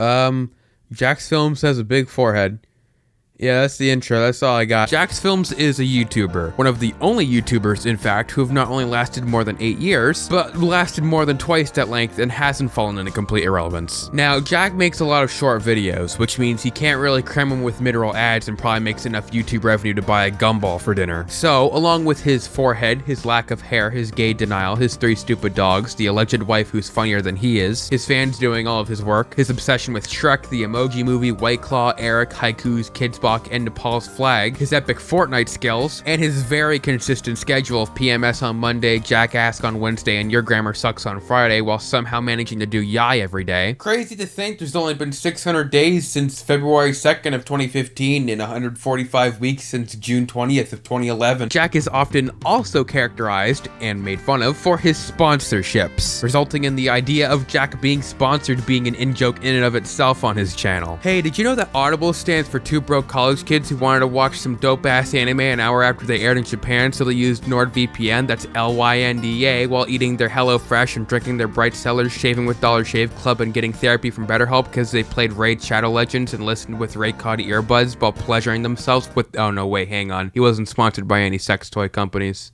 Jacksfilms has a big forehead. Yeah, that's the intro. That's all I got. Jacksfilms is a YouTuber. One of the only YouTubers, in fact, who have not only lasted more than 8 years, but lasted more than twice that length and hasn't fallen into complete irrelevance. Now, Jack makes a lot of short videos, which means he can't really cram them with mid-roll ads and probably makes enough YouTube revenue to buy a gumball for dinner. So, along with his forehead, his lack of hair, his gay denial, his 3 stupid dogs, the alleged wife who's funnier than he is, his fans doing all of his work, his obsession with Shrek, the Emoji Movie, White Claw, Eric, haikus, Kids Bop, and Nepal's flag, his epic Fortnite skills, and his very consistent schedule of PMS on Monday, Jackass on Wednesday, and Your Grammar Sucks on Friday, while somehow managing to do YIAY every day. Crazy to think there's only been 600 days since February 2nd of 2015 and 145 weeks since June 20th of 2011. Jack is often also characterized, and made fun of, for his sponsorships, resulting in the idea of Jack being sponsored being an in-joke in and of itself on his channel. Hey, did you know that Audible stands for Two Broke College Kids who wanted to watch some dope-ass anime an hour after they aired in Japan, so they used NordVPN, that's LYNDA, while eating their HelloFresh and drinking their Bright Cellars, shaving with Dollar Shave Club, and getting therapy from BetterHelp because they played Raid Shadow Legends and listened with Raycod earbuds while pleasuring themselves with— oh no, wait, hang on. He wasn't sponsored by any sex toy companies.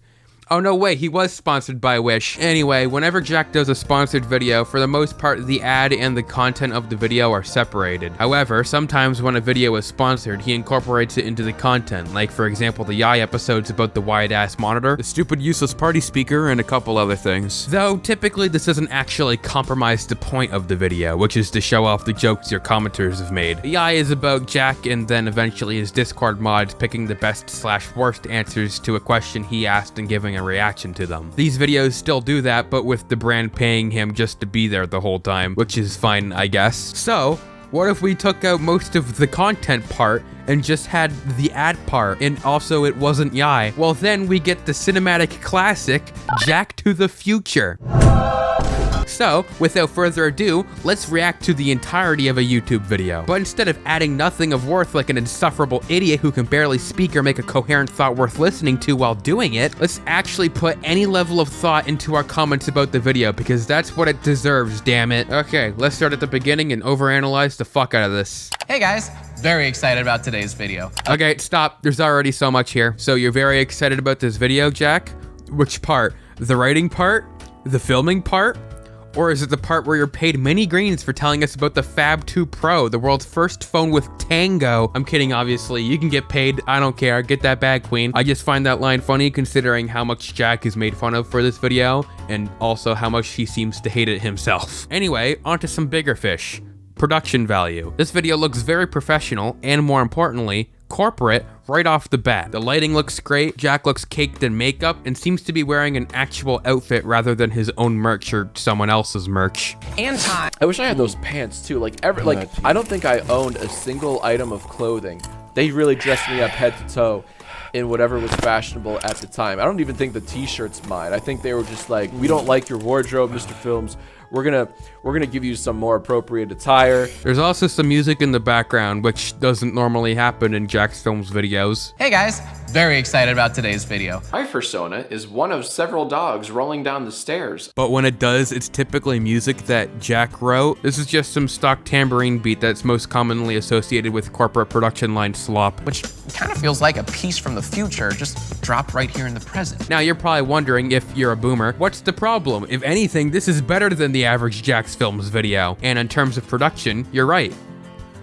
Oh no, wait, he was sponsored by Wish. Anyway, whenever Jack does a sponsored video, for the most part, the ad and the content of the video are separated. However, sometimes when a video is sponsored, he incorporates it into the content, like for example the YIAY episodes about the wired-ass monitor, the stupid useless party speaker, and a couple other things. Though, typically this doesn't actually compromise the point of the video, which is to show off the jokes your commenters have made. YIAY is about Jack and then eventually his Discord mods picking the best/worst answers to a question he asked and giving a reaction to them. These videos still do that, but with the brand paying him just to be there the whole time, which is fine, I guess. So, what if we took out most of the content part and just had the ad part, and also it wasn't YIAY? Well, then we get the cinematic classic, Jack to the Future. So, without further ado, let's react to the entirety of a YouTube video. But instead of adding nothing of worth like an insufferable idiot who can barely speak or make a coherent thought worth listening to while doing it, let's actually put any level of thought into our comments about the video, because that's what it deserves, damn it. Okay, let's start at the beginning and overanalyze the fuck out of this. Hey guys, very excited about today's video. Okay, stop. There's already so much here. So you're very excited about this video, Jack? Which part? The writing part? The filming part? Or is it the part where you're paid many greens for telling us about the Fab 2 Pro, the world's first phone with Tango? I'm kidding, obviously. You can get paid. I don't care. Get that bag, queen. I just find that line funny considering how much Jack is made fun of for this video, and also how much he seems to hate it himself. Anyway, onto some bigger fish. Production value. This video looks very professional, and more importantly, corporate right off the bat. The lighting looks great, Jack looks caked in makeup, and seems to be wearing an actual outfit rather than his own merch or someone else's merch. And time. I wish I had those pants too. I don't think I owned a single item of clothing. They really dressed me up head to toe in whatever was fashionable at the time. I don't even think the t-shirt's mine. I think they were just like, we don't like your wardrobe, Mr. Films. We're gonna give you some more appropriate attire. There's also some music in the background, which doesn't normally happen in Jacksfilms videos. Hey guys, very excited about today's video. My persona is one of several dogs rolling down the stairs. But when it does, it's typically music that Jack wrote. This is just some stock tambourine beat that's most commonly associated with corporate production line slop. Which kind of feels like a piece from the future just dropped right here in the present. Now you're probably wondering, if you're a boomer, what's the problem? If anything, this is better than the average Jacksfilms video. And in terms of production, you're right.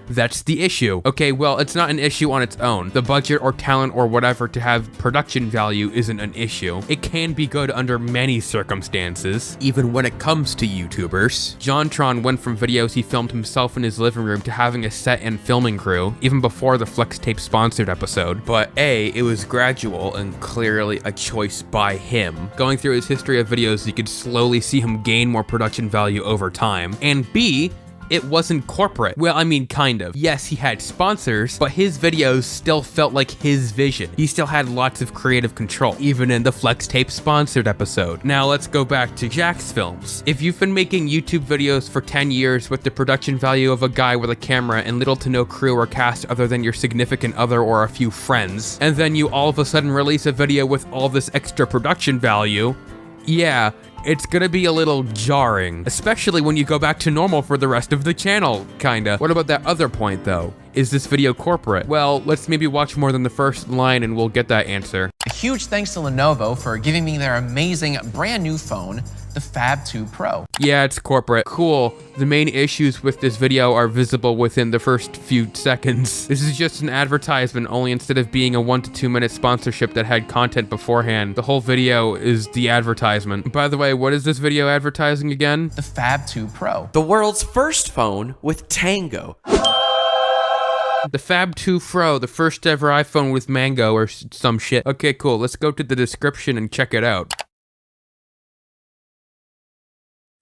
That's the issue. Okay, well, it's not an issue on its own. The budget or talent or whatever to have production value isn't an issue. It can be good under many circumstances, even when it comes to YouTubers. JonTron went from videos he filmed himself in his living room to having a set and filming crew, even before the Flex Tape sponsored episode. But A, it was gradual and clearly a choice by him. Going through his history of videos, you could slowly see him gain more production value over time. And B, it wasn't corporate. Well, I mean, kind of. Yes, he had sponsors, but his videos still felt like his vision. He still had lots of creative control, even in the Flex Tape sponsored episode. Now let's go back to Jacksfilms. If you've been making YouTube videos for 10 years with the production value of a guy with a camera and little to no crew or cast other than your significant other or a few friends, and then you all of a sudden release a video with all this extra production value, yeah, it's gonna be a little jarring, especially when you go back to normal for the rest of the channel, kinda. What about that other point though? Is this video corporate? Well, let's maybe watch more than the first line and we'll get that answer. A huge thanks to Lenovo for giving me their amazing brand new phone, the Fab 2 Pro. Yeah, it's corporate. Cool. The main issues with this video are visible within the first few seconds. This is just an advertisement, only instead of being a 1 to 2 minute sponsorship that had content beforehand, the whole video is the advertisement. By the way, what is this video advertising again? The Fab 2 Pro. The world's first phone with Tango. The Fab 2 Pro, the first ever iPhone with Mango or some shit. Okay, cool. Let's go to the description and check it out.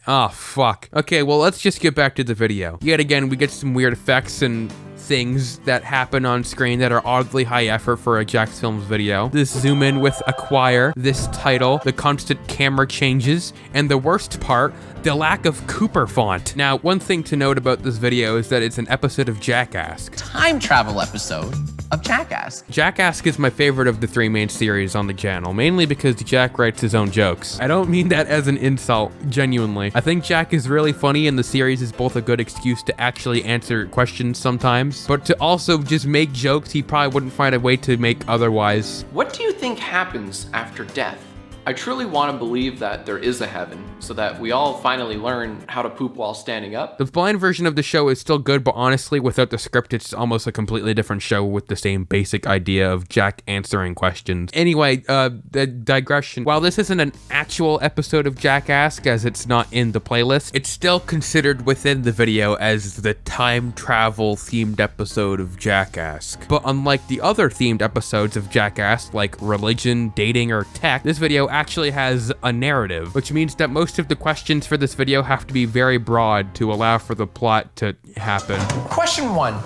Oh, fuck. Okay, well, let's just get back to the video. Yet again, we get some weird effects and things that happen on screen that are oddly high effort for a Jacksfilms video. This zoom in with acquire, this title, the constant camera changes, and the worst part, the lack of Cooper font. Now, one thing to note about this video is that it's an episode of Jackass. Time travel episode of Jackass. Jackass is my favorite of the 3 main series on the channel, mainly because Jack writes his own jokes. I don't mean that as an insult, genuinely. I think Jack is really funny and the series is both a good excuse to actually answer questions sometimes, but to also just make jokes he probably wouldn't find a way to make otherwise. What do you think happens after death? I truly want to believe that there is a heaven, so that we all finally learn how to poop while standing up. The blind version of the show is still good, but honestly, without the script, it's almost a completely different show with the same basic idea of Jack answering questions. Anyway, the digression. While this isn't an actual episode of Jackass, as it's not in the playlist, it's still considered within the video as the time travel themed episode of Jackass. But unlike the other themed episodes of Jackass, like religion, dating, or tech, this video actually has a narrative, which means that most of the questions for this video have to be very broad to allow for the plot to happen. Question 1.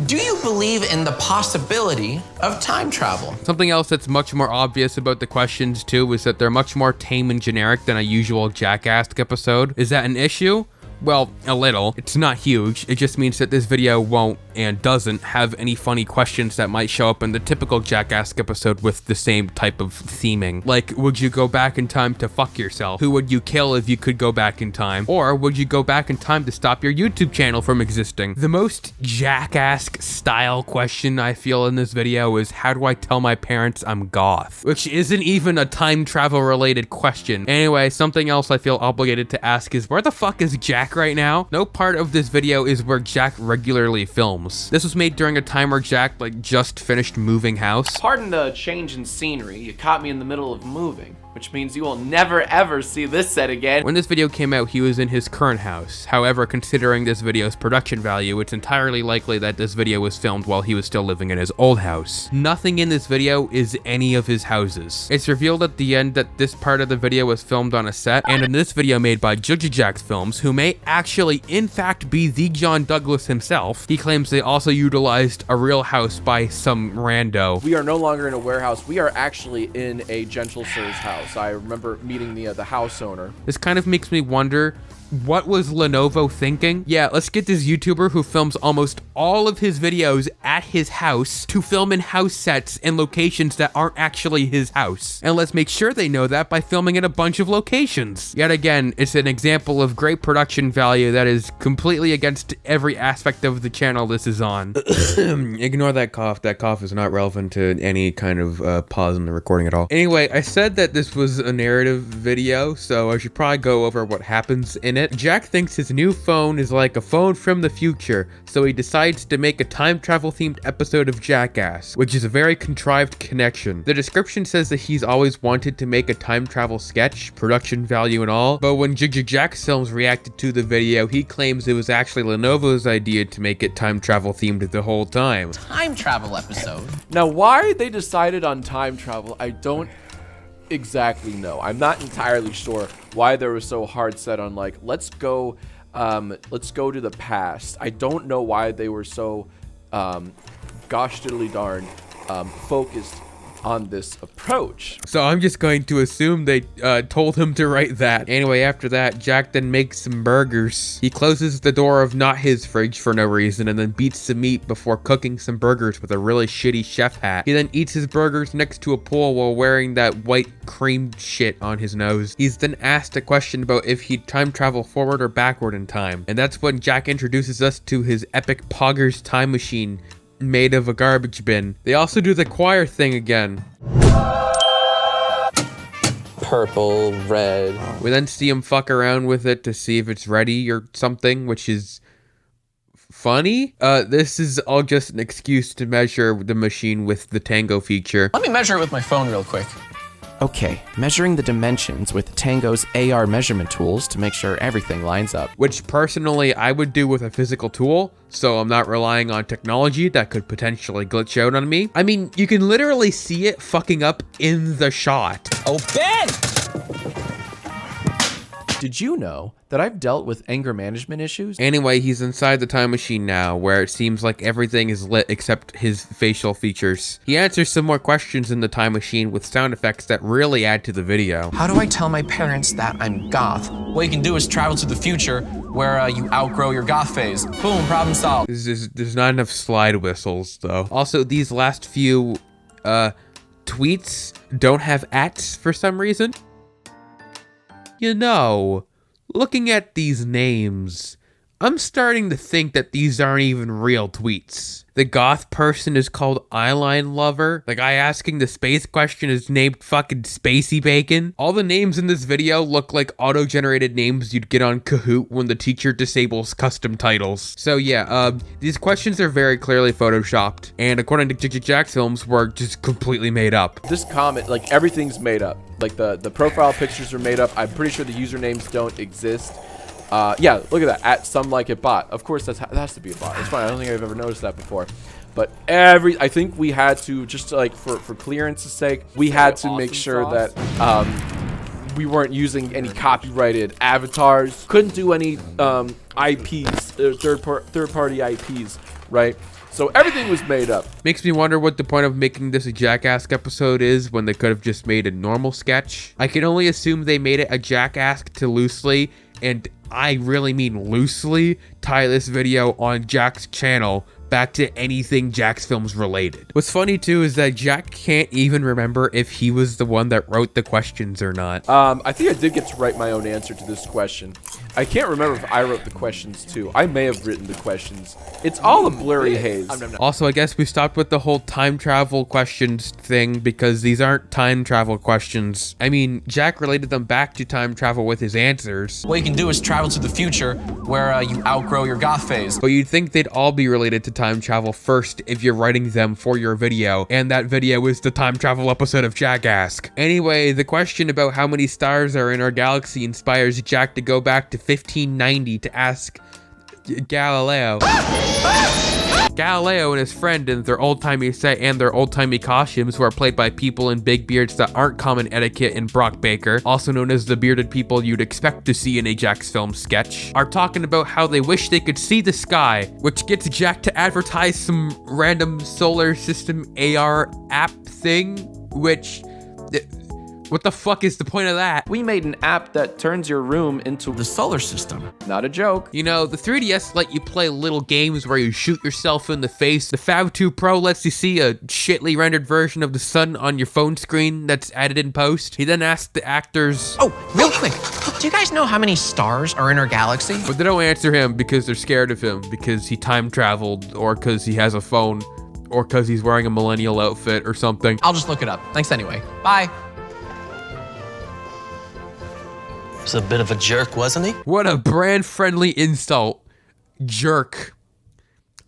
Do you believe in the possibility of time travel? Something else that's much more obvious about the questions too is that they're much more tame and generic than a usual Jackass episode. Is that an issue? Well, a little. It's not huge. It just means that this video won't and doesn't have any funny questions that might show up in the typical Jackass episode with the same type of theming. Like, would you go back in time to fuck yourself? Who would you kill if you could go back in time? Or would you go back in time to stop your YouTube channel from existing? The most Jackass style question I feel in this video is, how do I tell my parents I'm goth? Which isn't even a time travel related question. Anyway, something else I feel obligated to ask is, where the fuck is Jack right now? No part of this video is where Jack regularly films. This was made during a time where Jack just finished moving house. Pardon the change in scenery, you caught me in the middle of moving, which means you will never ever see this set again. When this video came out, he was in his current house. However, considering this video's production value, it's entirely likely that this video was filmed while he was still living in his old house. Nothing in this video is any of his houses. It's revealed at the end that this part of the video was filmed on a set, and in this video made by Jacksfilms, who may actually in fact be the John Douglas himself, he claims they also utilized a real house by some rando. We are no longer in a warehouse. We are actually in a Gentle Sir's house. I remember meeting the house owner. This kind of makes me wonder, what was Lenovo thinking? Yeah, let's get this YouTuber who films almost all of his videos at his house to film in house sets and locations that aren't actually his house. And let's make sure they know that by filming in a bunch of locations. Yet again, it's an example of great production value that is completely against every aspect of the channel this is on. Ignore that cough. That cough is not relevant to any kind of pause in the recording at all. Anyway, I said that this was a narrative video, so I should probably go over what happens in it. Jack thinks his new phone is like a phone from the future, so he decides to make a time travel themed episode of Jackass, which is a very contrived connection. The description says that he's always wanted to make a time travel sketch, production value and all, but when Jacksfilms reacted to the video, he claims it was actually Lenovo's idea to make it time travel themed the whole time. Time travel episode. Now, why they decided on time travel, I don't exactly know. I'm not entirely sure why they were so hard set on let's go to the past. I don't know why they were so gosh diddly darn focused on this approach. So I'm just going to assume they told him to write that. Anyway, after that, Jack then makes some burgers. He closes the door of not his fridge for no reason and then beats some meat before cooking some burgers with a really shitty chef hat. He then eats his burgers next to a pool while wearing that white cream shit on his nose. He's then asked a question about if he'd time travel forward or backward in time. And that's when Jack introduces us to his epic Poggers time machine made of a garbage bin. They also do the choir thing again. Purple, red. We then see him fuck around with it to see if it's ready or something, which is funny. This is all just an excuse to measure the machine with the Tango feature. Let me measure it with my phone real quick. Okay, measuring the dimensions with Tango's AR measurement tools to make sure everything lines up. Which personally I would do with a physical tool, so I'm not relying on technology that could potentially glitch out on me. I mean, you can literally see it fucking up in the shot. Open! Did you know that I've dealt with anger management issues? Anyway, he's inside the time machine now, where it seems like everything is lit except his facial features. He answers some more questions in the time machine with sound effects that really add to the video. How do I tell my parents that I'm goth? What you can do is travel to the future where you outgrow your goth phase. Boom, problem solved. There's not enough slide whistles, though. Also, these last few tweets don't have ats for some reason. You know, looking at these names, I'm starting to think that these aren't even real tweets. The goth person is called Eyeline Lover. The guy asking the space question is named fucking Spacey Bacon. All the names in this video look like auto-generated names you'd get on Kahoot when the teacher disables custom titles. So yeah, these questions are very clearly photoshopped, and according to Jacksfilms, were just completely made up. This comment, like, everything's made up. Like, the profile pictures are made up. I'm pretty sure the usernames don't exist. Yeah, look at that, at some like it bot. Of course, that has to be a bot. It's fine. I don't think I've ever noticed that before. But I think we had to, just like for clearance's sake, we had to make sure that we weren't using any copyrighted avatars. Couldn't do any IPs, third-party IPs, right? So everything was made up. Makes me wonder what the point of making this a Jackass episode is when they could have just made a normal sketch. I can only assume they made it a Jackass to loosely, and I really mean loosely, tie this video on Jack's channel back to anything Jacksfilms related. What's funny too is that Jack can't even remember if he was the one that wrote the questions or not. I think I did get to write my own answer to this question. I can't remember if I wrote the questions too. I may have written the questions. It's all a blurry haze. Also, I guess we stopped with the whole time travel questions thing because these aren't time travel questions. I mean, Jack related them back to time travel with his answers. What you can do is travel to the future where you outgrow your goth phase. But you'd think they'd all be related to time travel first if you're writing them for your video, and that video is the time travel episode of Jackass. Anyway, the question about how many stars are in our galaxy inspires Jack to go back to 1590 to ask Galileo. Galileo and his friend in their old-timey set and their old-timey costumes, who are played by people in big beards that aren't common etiquette in Brock Baker, also known as the bearded people you'd expect to see in a Jacksfilms sketch, are talking about how they wish they could see the sky, which gets Jack to advertise some random solar system AR app thing, which... what the fuck is the point of that? We made an app that turns your room into the solar system. Not a joke. You know, the 3DS let you play little games where you shoot yourself in the face. The Fab 2 Pro lets you see a shitly rendered version of the sun on your phone screen that's added in post. He then asked the actors... Oh, real quick. Do you guys know how many stars are in our galaxy? But they don't answer him because they're scared of him, because he time traveled, or because he has a phone, or because he's wearing a millennial outfit or something. I'll just look it up. Thanks anyway. Bye. Was a bit of a jerk, wasn't he? What a brand-friendly insult. Jerk.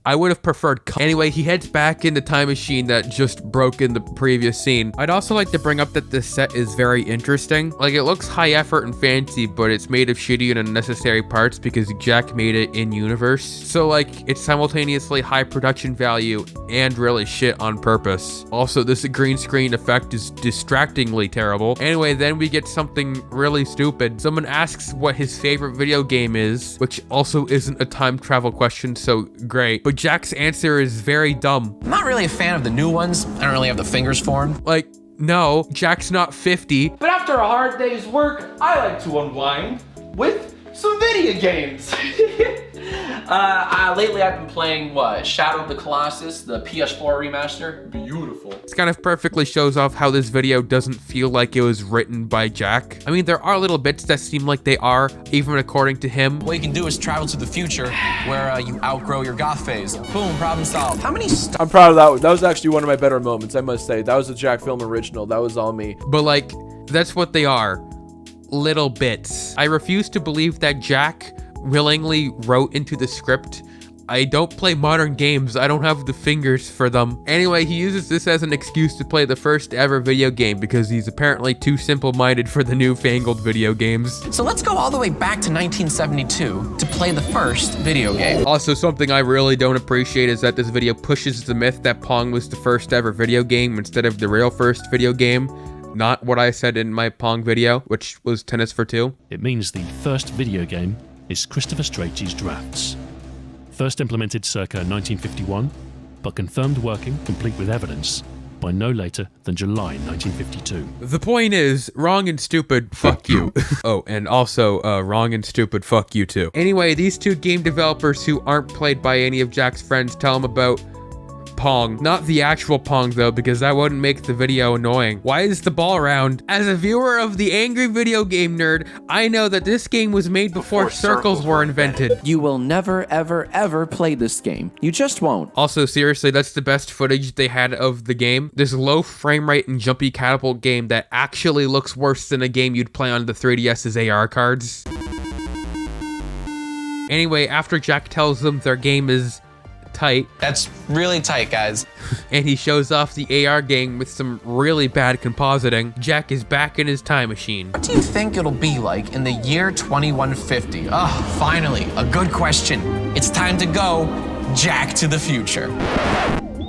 I would have preferred Anyway, he heads back in the time machine that just broke in the previous scene. I'd also like to bring up that this set is very interesting. Like, it looks high effort and fancy, but it's made of shitty and unnecessary parts because Jack made it in universe. So like, it's simultaneously high production value and really shit on purpose. Also, this green screen effect is distractingly terrible. Anyway, then we get something really stupid. Someone asks what his favorite video game is, which also isn't a time travel question, so great. But Jack's answer is very dumb. I'm not really a fan of the new ones. I don't really have the fingers for them. Like, no, Jack's not 50. But after a hard day's work, I like to unwind with some video games. Lately I've been playing, Shadow of the Colossus, the PS4 remaster. Beautiful. This kind of perfectly shows off how this video doesn't feel like it was written by Jack. I mean, there are little bits that seem like they are, even according to him. What you can do is travel to the future where you outgrow your goth phase. Boom, problem solved. How many I'm proud of that one. That was actually one of my better moments, I must say. That was a Jack film original. That was all me. But like, that's what they are. Little bits. I refuse to believe that Jack willingly wrote into the script, I don't play modern games, I don't have the fingers for them. Anyway, he uses this as an excuse to play the first ever video game because he's apparently too simple-minded for the newfangled video games. So let's go all the way back to 1972 to play the first video game. Also, something I really don't appreciate is that this video pushes the myth that Pong was the first ever video game instead of the real first video game. Not what I said in my Pong video, which was Tennis for Two. It means the first video game is Christopher Strachey's Drafts. First implemented circa 1951, but confirmed working, complete with evidence, by no later than July 1952. The point is, wrong and stupid, fuck you. Oh, and also, wrong and stupid, fuck you too. Anyway, these two game developers who aren't played by any of Jack's friends tell him about Pong. Not the actual Pong though, because that wouldn't make the video annoying. Why is the ball round? As a viewer of the Angry Video Game Nerd, I know that this game was made before circles were invented. You will never, ever, ever play this game. You just won't. Also, seriously, that's the best footage they had of the game. This low frame rate and jumpy catapult game that actually looks worse than a game you'd play on the 3DS's AR cards. Anyway, after Jack tells them their game is tight. That's really tight, guys. And he shows off the AR game with some really bad compositing. Jack is back in his time machine. What do you think it'll be like in the year 2150? Finally, a good question. It's time to go Jack to the future.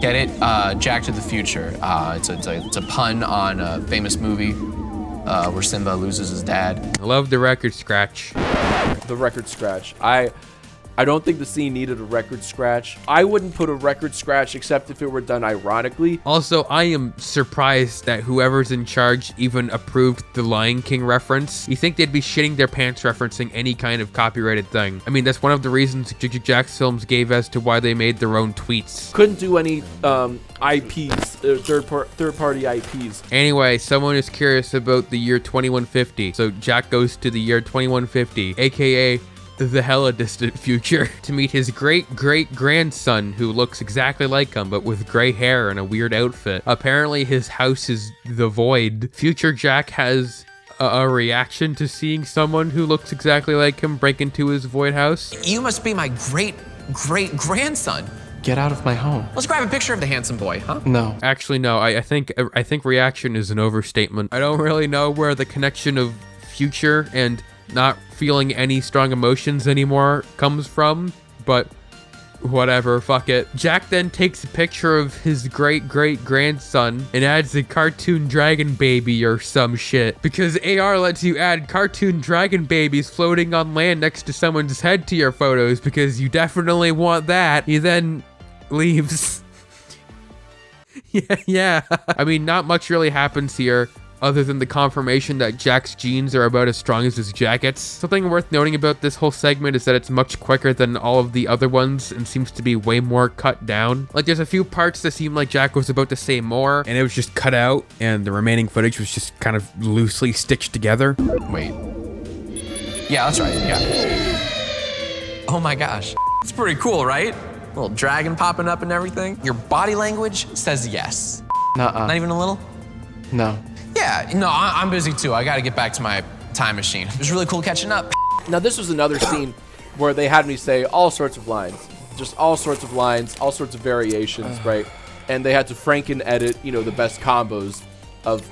Get it? Jack to the Future. It's a pun on a famous movie where Simba loses his dad. I love the record scratch. The record scratch. I don't think the scene needed a record scratch. I wouldn't put a record scratch except if it were done ironically. Also, I am surprised that whoever's in charge even approved the Lion King reference. You think they'd be shitting their pants referencing any kind of copyrighted thing. I mean, that's one of the reasons Jacksfilms gave as to why they made their own tweets. Couldn't do any IPs, third-party IPs. Anyway, someone is curious about the year 2150. So Jack goes to the year 2150, aka the hella distant future, to meet his great-great-grandson who looks exactly like him but with gray hair and a weird outfit. Apparently his house is the void. Future Jack has a reaction to seeing someone who looks exactly like him break into his void house. You must be my great-great-grandson. Get out of my home. Let's grab a picture of the handsome boy, huh? No. Actually, no, I think reaction is an overstatement. I don't really know where the connection of future and not feeling any strong emotions anymore comes from, but whatever, fuck it. Jack then takes a picture of his great-great-grandson and adds a cartoon dragon baby or some shit, because AR lets you add cartoon dragon babies floating on land next to someone's head to your photos because you definitely want that. He then leaves. Yeah. I mean, not much really happens here, other than the confirmation that Jack's genes are about as strong as his jackets. Something worth noting about this whole segment is that it's much quicker than all of the other ones and seems to be way more cut down. Like, there's a few parts that seem like Jack was about to say more and it was just cut out, and the remaining footage was just kind of loosely stitched together. Wait. Yeah, that's right, yeah. Oh my gosh. It's pretty cool, right? Little dragon popping up and everything. Your body language says yes. Nuh-uh. Not even a little? No. Yeah, no, I'm busy too. I gotta get back to my time machine. It was really cool catching up. Now this was another scene where they had me say all sorts of lines. Just all sorts of lines, all sorts of variations, right? And they had to franken edit, the best combos of,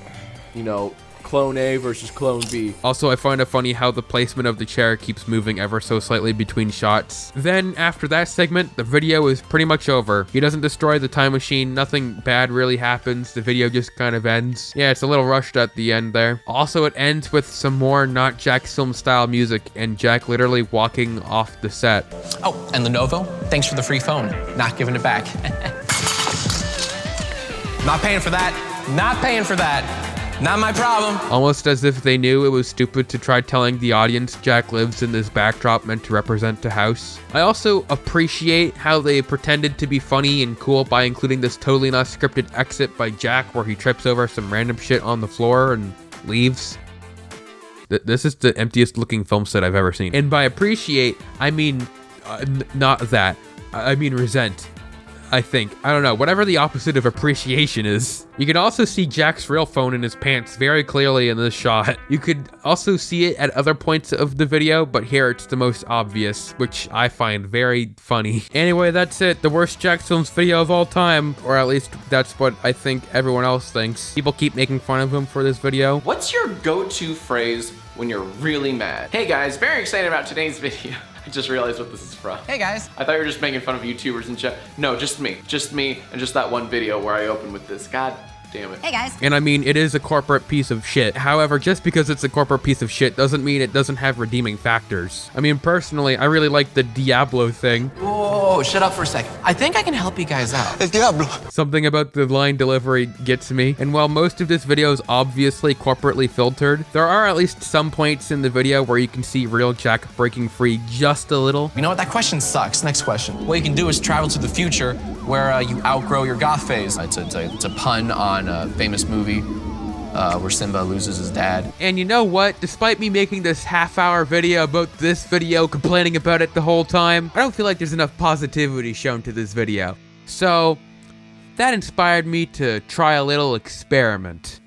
clone A versus clone B. Also, I find it funny how the placement of the chair keeps moving ever so slightly between shots. Then, after that segment, the video is pretty much over. He doesn't destroy the time machine, nothing bad really happens, the video just kind of ends. Yeah, it's a little rushed at the end there. Also, it ends with some more not Jacksfilms style music and Jack literally walking off the set. Oh, and Lenovo, thanks for the free phone. Not giving it back. Not paying for that. Not paying for that. Not my problem. Almost as if they knew it was stupid to try telling the audience Jack lives in this backdrop meant to represent the house. I also appreciate how they pretended to be funny and cool by including this totally not scripted exit by Jack where he trips over some random shit on the floor and leaves. This is the emptiest looking film set I've ever seen. And by appreciate, I mean not that. I mean resent. I think. I don't know. Whatever the opposite of appreciation is. You can also see Jack's real phone in his pants very clearly in this shot. You could also see it at other points of the video, but here it's the most obvious, which I find very funny. Anyway, that's it. The worst Jacksfilms video of all time, or at least that's what I think everyone else thinks. People keep making fun of him for this video. What's your go-to phrase when you're really mad? Hey guys, very excited about today's video. I just realized what this is from. Hey guys. I thought you were just making fun of YouTubers and shit. No, just me, and just that one video where I opened with this. God damn it. Hey guys. And I mean, it is a corporate piece of shit. However, just because it's a corporate piece of shit doesn't mean it doesn't have redeeming factors. I mean, personally, I really like the Diablo thing. Whoa, shut up for a second. I think I can help you guys out. Diablo. Something about the line delivery gets me. And while most of this video is obviously corporately filtered, there are at least some points in the video where you can see real Jack breaking free just a little. You know what? That question sucks. Next question. What you can do is travel to the future where you outgrow your goth phase. It's a pun on a famous movie where Simba loses his dad. And you know what? Despite me making this half-hour video about this video, complaining about it the whole time, I don't feel like there's enough positivity shown to this video. So, that inspired me to try a little experiment.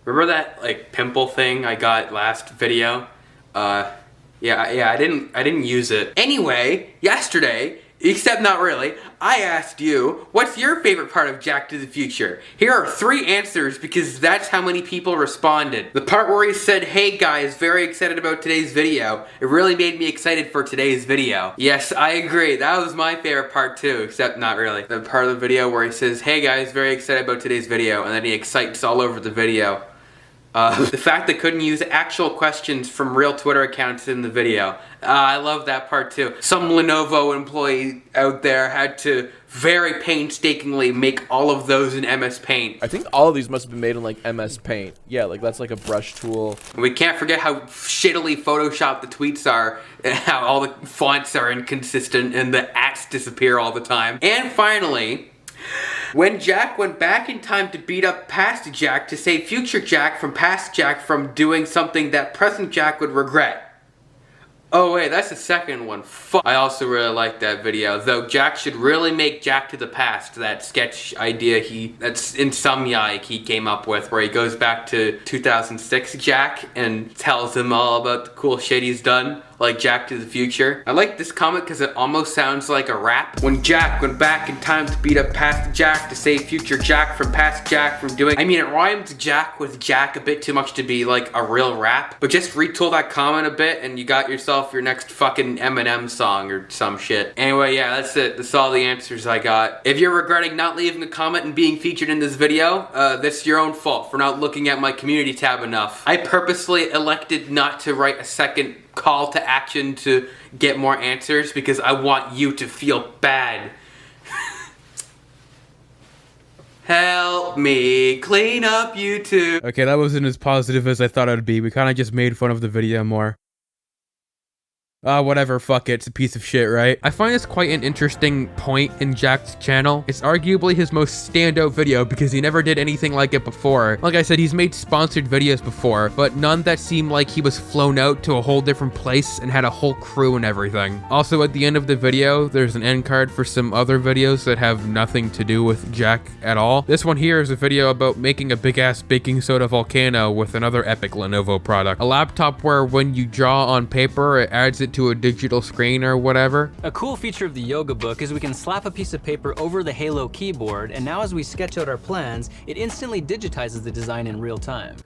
Remember that like pimple thing I got last video? Yeah, I didn't use it. Anyway, yesterday, except not really, I asked you, what's your favorite part of Jack to the Future? Here are 3 answers because that's how many people responded. The part where he said, hey guys, very excited about today's video. It really made me excited for today's video. Yes, I agree. That was my favorite part too, except not really. The part of the video where he says, hey guys, very excited about today's video, and then he excites all over the video. The fact they couldn't use actual questions from real Twitter accounts in the video. I love that part too. Some Lenovo employee out there had to very painstakingly make all of those in MS Paint. I think all of these must have been made in like MS Paint. Yeah, like that's like a brush tool. And we can't forget how shittily photoshopped the tweets are, and how all the fonts are inconsistent and the ats disappear all the time. And finally, when Jack went back in time to beat up past Jack to save future Jack from past Jack from doing something that present Jack would regret. Oh wait, that's the second one. I also really like that video, though Jack should really make Jack to the Past, that sketch idea that's in some YIAY he came up with, where he goes back to 2006 Jack and tells him all about the cool shit he's done, like Jack to the Future. I like this comment because it almost sounds like a rap. When Jack went back in time to beat up past Jack to save future Jack from past Jack from doing... I mean, it rhymes Jack with Jack a bit too much to be like a real rap, but just retool that comment a bit and you got yourself your next fucking Eminem song or some shit. Anyway, yeah, that's it. That's all the answers I got. If you're regretting not leaving a comment and being featured in this video, that's your own fault for not looking at my community tab enough. I purposely elected not to write a second call to action to get more answers because I want you to feel bad. Help me clean up YouTube. Okay, that wasn't as positive as I thought it would be. We kind of just made fun of the video more. Whatever, fuck it, it's a piece of shit, right? I find this quite an interesting point in Jack's channel. It's arguably his most standout video because he never did anything like it before. Like I said, he's made sponsored videos before, but none that seemed like he was flown out to a whole different place and had a whole crew and everything. Also, at the end of the video, there's an end card for some other videos that have nothing to do with Jack at all. This one here is a video about making a big-ass baking soda volcano with another epic Lenovo product. A laptop where when you draw on paper, it adds it it to a digital screen or whatever. A cool feature of the yoga book is we can slap a piece of paper over the Halo keyboard, and now as we sketch out our plans, it instantly digitizes the design in real time.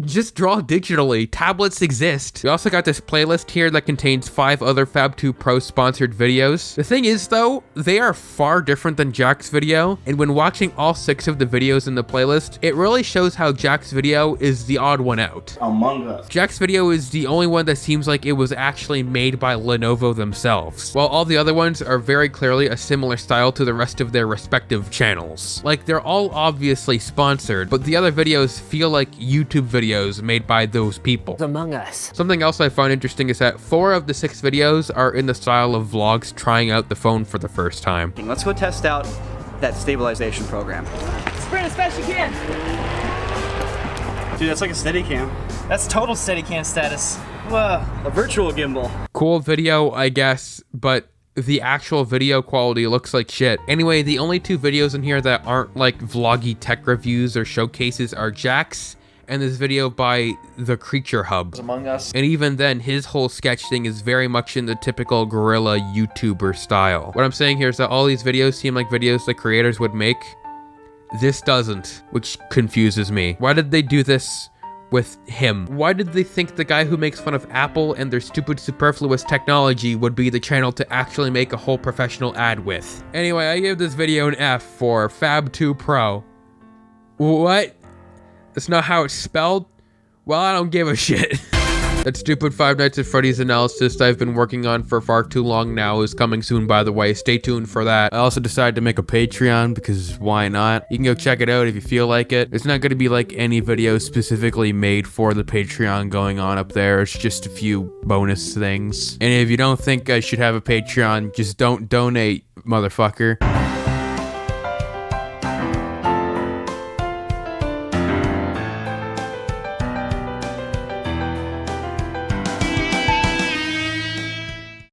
Just draw digitally. Tablets exist. We also got this playlist here that contains 5 other Fab 2 Pro sponsored videos. The thing is though, they are far different than Jack's video, and when watching all 6 of the videos in the playlist, it really shows how Jack's video is the odd one out. Among Us. Jack's video is the only one that seems like it was actually made by Lenovo themselves, while all the other ones are very clearly a similar style to the rest of their respective channels. Like, they're all obviously sponsored, but the other videos feel like YouTube videos made by those people. Among Us. Something else I find interesting is that 4 of the 6 videos are in the style of vlogs trying out the phone for the first time. Let's go test out that stabilization program. Sprint as fast as you can. Dude, that's like a Steadicam. That's total Steadicam status. Whoa. A virtual gimbal. Cool video, I guess, but the actual video quality looks like shit. Anyway, the only 2 videos in here that aren't like vloggy tech reviews or showcases are Jack's and this video by The Creature Hub. Among Us. And even then, his whole sketch thing is very much in the typical guerrilla YouTuber style. What I'm saying here is that all these videos seem like videos the creators would make. This doesn't, which confuses me. Why did they do this with him? Why did they think the guy who makes fun of Apple and their stupid superfluous technology would be the channel to actually make a whole professional ad with? Anyway, I gave this video an F for Fab 2 Pro. What? That's not how it's spelled? Well, I don't give a shit. That stupid Five Nights at Freddy's analysis I've been working on for far too long now is coming soon, by the way. Stay tuned for that. I also decided to make a Patreon because why not? You can go check it out if you feel like it. It's not going to be like any video specifically made for the Patreon going on up there. It's just a few bonus things. And if you don't think I should have a Patreon, just don't donate, motherfucker.